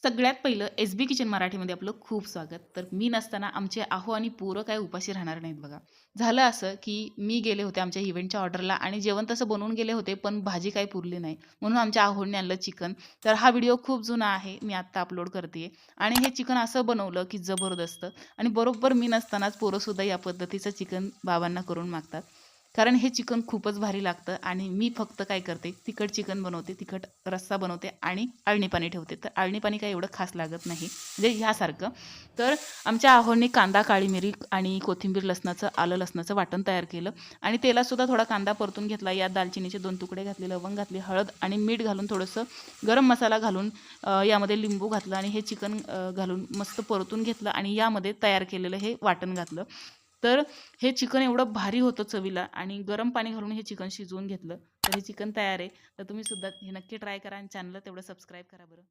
सगळ्यात पहिलं एस-बी किचन मराठीमध्ये आपलं खूप स्वागत. तर मी नसताना आमचे अहो आणि पोरं काय उपाशी राहणार नाहीत बघा. झालं असं, की मी गेले होते आमच्या इव्हेंटच्या ऑर्डरला आणि जेवण तसं बनवून गेले होते, पण भाजी काही पुरली नाही. म्हणून आमच्या अहोंनी आणलं चिकन. तर हा व्हिडिओ खूप जुना आहे. मी आत्ता अपलोड करते आणि हे चिकन असं बनवलं, की जबरदस्त आणि बरोबर मी नसतानाच पोरंसुद्धा या पद्धतीचं चिकन बाबांना करून मागतात. कारण हे चिकन खूपच भारी लागतं आणि मी फक्त काय करते, तिखट चिकन बनवते, तिखट रस्सा बनवते आणि अळणी पाणी ठेवते. तर अळणी पाणी काही एवढं खास लागत नाही, म्हणजे ह्यासारखं. तर आमच्या अहोंनी कांदा, काळी मिरी आणि कोथिंबीर, लसणाचं, आलं लसणाचं वाटण तयार केलं आणि तेलातसुद्धा थोडा कांदा परतून घेतला. यात दालचिनीचे 2 तुकडे घातले, लवंग घातली, हळद आणि मीठ घालून थोडंसं गरम मसाला घालून यामध्ये लिंबू घातलं आणि हे चिकन घालून मस्त परतून घेतलं आणि यामध्ये तयार केलेलं हे वाटण घातलं. तर हे चिकन एवढं भारी होतं चवीला आणि गरम पाणी घालून हे चिकन शिजवून घेतलं. तर हे चिकन तयार आहे. तर तुम्ही सुद्धा हे नक्की ट्राय करा आणि चॅनलला तेवढं सबस्क्राईब करा बरं.